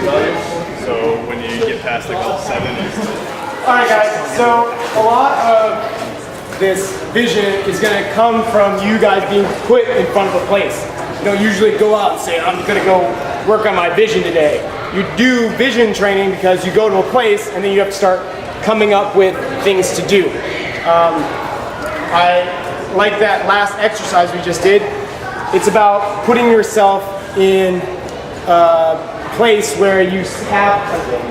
value. So when you get past like level 7, Alright guys, so a lot of this vision is going to come from you guys being put in front of a place. You don't usually go out and say, I'm going to go work on my vision today. You do vision training because you go to a place and then you have to start coming up with things to do. I like that last exercise we just did. It's about putting yourself in a place where you have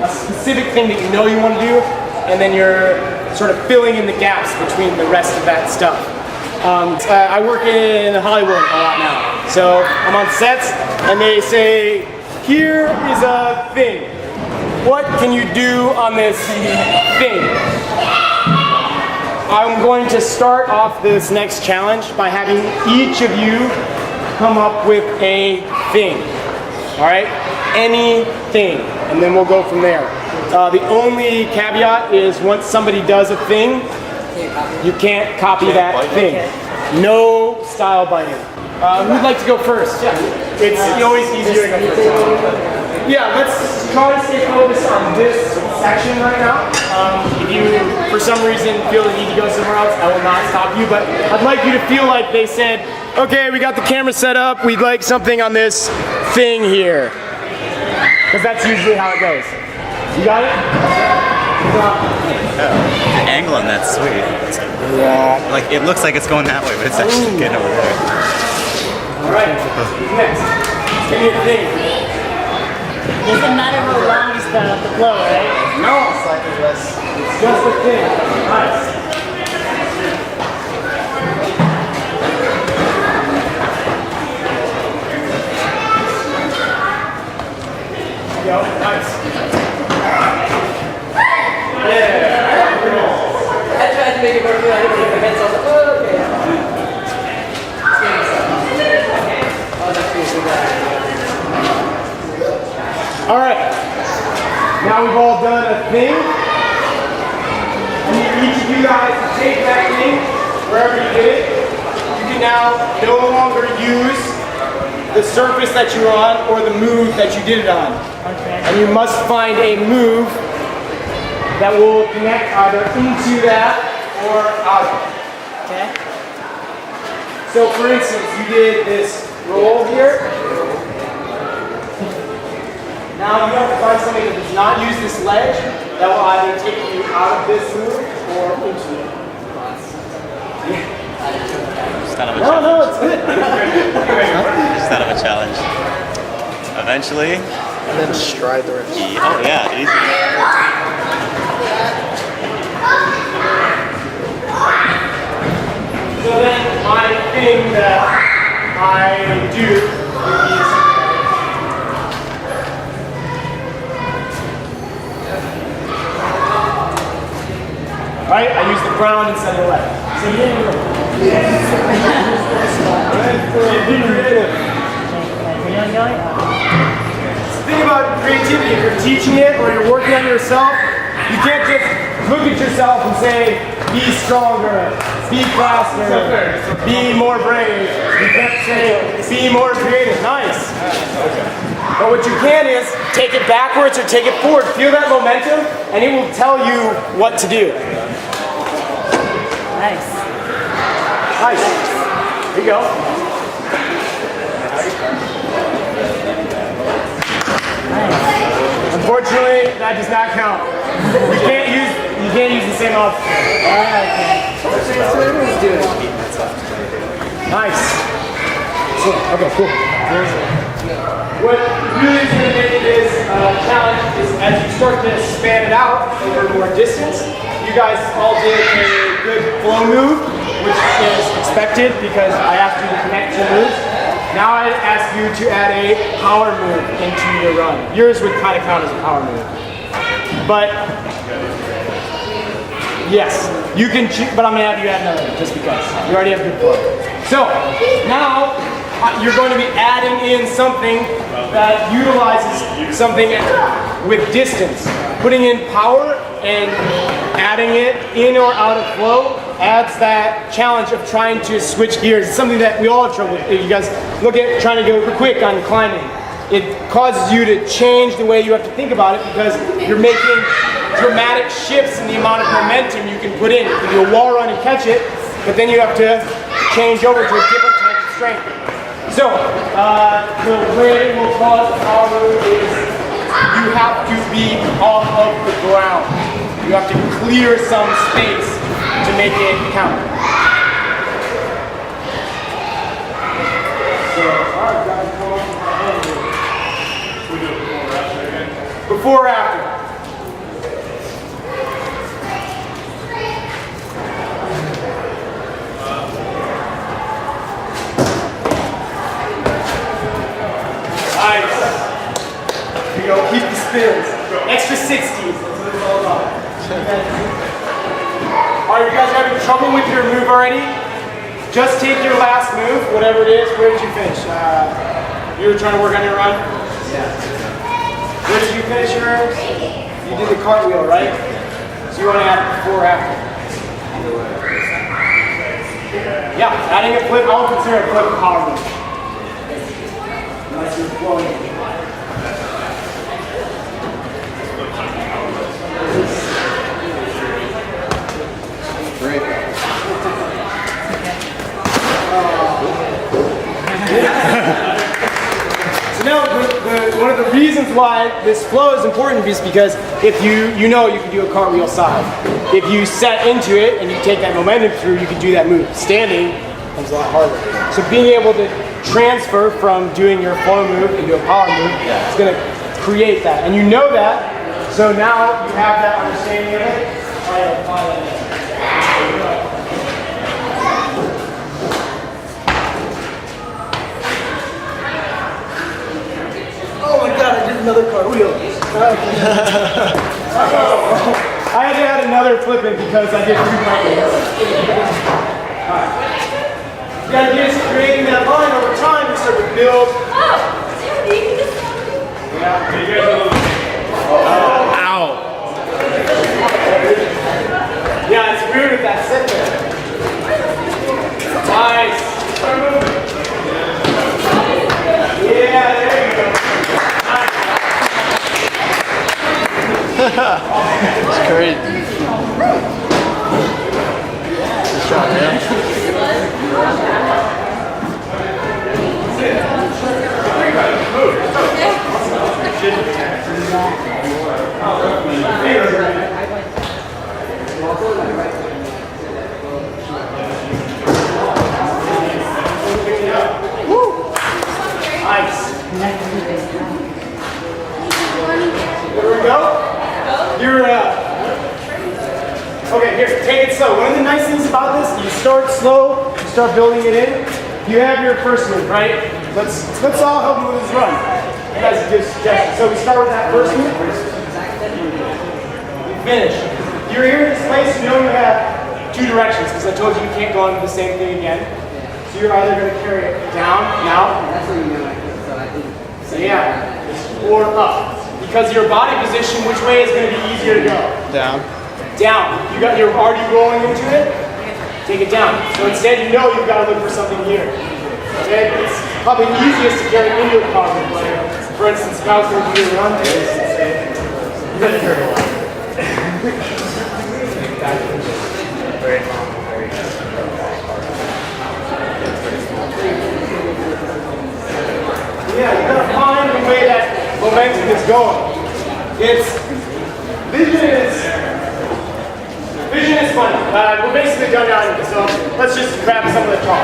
a specific thing that you know you want to do, and then you're sort of filling in the gaps between the rest of that stuff. I work in Hollywood a lot now, so I'm on sets and they say, here is a thing. What can you do on this thing? I'm going to start off this next challenge by having each of you come up with a thing. All right? Anything, and then we'll go from there. The only caveat is once somebody does a thing, you can't copy that thing. No style biting. Who'd like to go first? Yeah. It's always easier to go first. Yeah, let's try to stay focused on this section right now. If you, for some reason, feel the need to go somewhere else, I will not stop you, but I'd like you to feel like they said, okay, we got the camera set up, we'd like something on this thing here. Because that's usually how it goes. You got it? The angle on that's sweet. Yeah. Like, it looks like it's going that way, but it's actually getting over there. Alright, next. Give me a thing. Doesn't matter how long you spend on the flow, right? No, it's just a thing. Nice. Yo, nice. Yeah. I tried to make it work with the heads on the okay. Oh, that's good. All right. Now we've all done a thing. I need each of you guys to take that thing wherever you did it. You can now no longer use the surface that you're on or the move that you did it on. Okay. And you must find a move that will connect either into that or out of it. Okay. So for instance, you did this roll here. Now you have to find something that does not use this ledge that will either take you out of this move or into it. Just out of a No, challenge. no, it's good. Just out of a challenge. Eventually. And then stride the rest. Oh yeah, easy. So then my thing that I do is right? I use the brown instead of the left. So be creative. Think about creativity. If you're teaching it or you're working on yourself, you can't just look at yourself and say, be stronger, be faster, be more brave. You can't say, be more creative. Nice. But what you can is take it backwards or take it forward. Feel that momentum, and it will tell you what to do. Nice. Nice. Here you go. Nice. Unfortunately, that does not count. You can't use the same option. Nice. Okay, cool. What really is going to make this challenge is as you start to span it out over more distance, you guys all did a good flow move, which is expected because I asked you to connect two moves. Now I ask you to add a power move into your run. Yours would kind of count as a power move. But yes, you can choose, but I'm going to have you add another one just because. You already have good flow. So now you're going to be adding in something that utilizes something with distance. Putting in power and adding it in or out of flow adds that challenge of trying to switch gears. It's something that we all have trouble with. You guys look at trying to go quick on climbing. it causes you to change the way you have to think about it because you're making dramatic shifts in the amount of momentum you can put in. You can do a wall run and catch it, but then you have to change over to a different type of strength. So, the way we'll call it the power move is you have to be off of the ground. You have to clear some space to make it count. So, alright guys, come on. We do it before or after again? Before or after? Nice. Here we go, keep the spins. Extra 60s, that's what it's all about. Alright, you guys having trouble with your move already? Just take your last move, whatever it is. Where did you finish? You were trying to work on your run? Yeah. Where did you finish yours? You did the cartwheel, right? So you want to add before or after? Yeah, adding a flip, I would consider a flip a power move. Unless you're flowing. So now, one of the reasons why this flow is important is because if you know you can do a cartwheel side. If you set into it and you take that momentum through, you can do that move. Standing becomes a lot harder. So being able to transfer from doing your flow move into a power move is going to create that. And you know that, so now you have that understanding of it. Oh my god, I did another cartwheel. I had to add another flip in because I did 2 cartwheels. Alright. The idea is creating that line over time to start to build. Yeah. You guys are a little... Ow! Yeah, it's weird with that sit there. Nice. Yeah, there you go. It's crazy. Good shot, man. Nice. There we go. You're, okay, here, take it slow. One of the nice things about this, you start slow, you start building it in. You have your first move, right? Let's all help you with this run. You guys give suggestions. So we start with that first move. Finish. You're here in this place, you know you have 2 directions, because I told you you can't go on the same thing again. So you're either going to carry it down, now, so yeah, or up. Because your body position, which way is going to be easier to go? Down. Down. You're already rolling into it, take it down. So instead you know you've got to look for something here. Okay? It's probably easiest to carry into a power move. For instance, if I was going to do a run to this, you got to carry a lot. Yeah, you gotta find the way that momentum is going. Vision is funny. We're basically done now, so let's just grab some of the talk.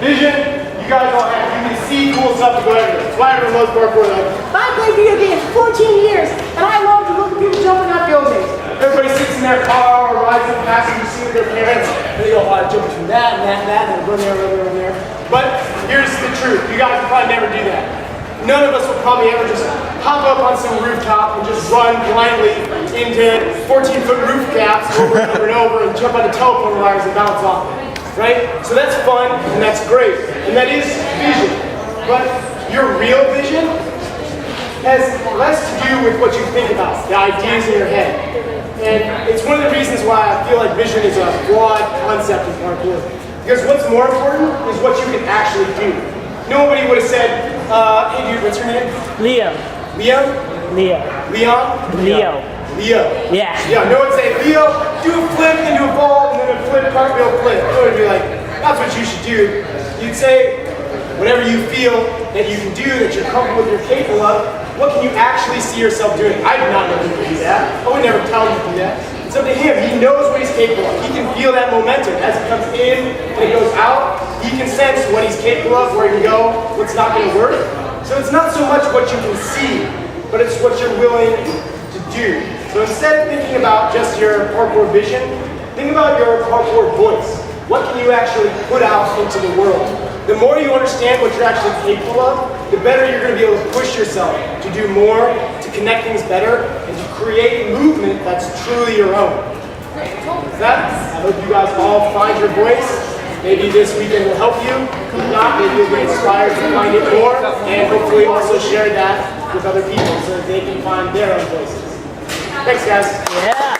Vision, you guys all have, you can see cool stuff to go everywhere. Fly over most parkour, like, I played video games for 14 years, and I love to look at people jumping out buildings. Everybody sits in their car or rides up past and you see their parents, and they go, oh, I jump between that and that and that, and then run there. But here's the truth, you guys will probably never do that. None of us will probably ever just hop up on some rooftop and just run blindly into 14-foot roof gaps over and over and over and jump on the telephone wires and bounce off them, right? So that's fun and that's great, and that is vision. But your real vision has less to do with what you think about, the ideas in your head. And it's one of the reasons why I feel like vision is a broad concept in parkour. Because what's more important is what you can actually do. Nobody would have said, Hey dude, what's your name? Leo. Leo? Leo. Leon? Leo. Leo. Yeah. Yeah, no one say, Leo, do a flip, then do a ball, and then a flip, cartwheel, flip. No one would be like, that's what you should do. You'd say, whatever you feel that you can do, that you're comfortable with, you're capable of, what can you actually see yourself doing? I do not know he could do that. I would never tell him to do that. It's up to him. He knows what he's capable of. He can feel that momentum as it comes in and it goes out. He can sense what he's capable of, where he can go, what's not going to work. So it's not so much what you can see, but it's what you're willing to do. So instead of thinking about just your parkour vision, think about your parkour voice. What can you actually put out into the world? The more you understand what you're actually capable of, the better you're going to be able to push yourself to do more, to connect things better, and to create movement that's truly your own. With that, I hope you guys all find your voice. Maybe this weekend will help you. If not, maybe you'll be inspired to find it more, and hopefully also share that with other people so that they can find their own voices. Thanks, guys. Yeah.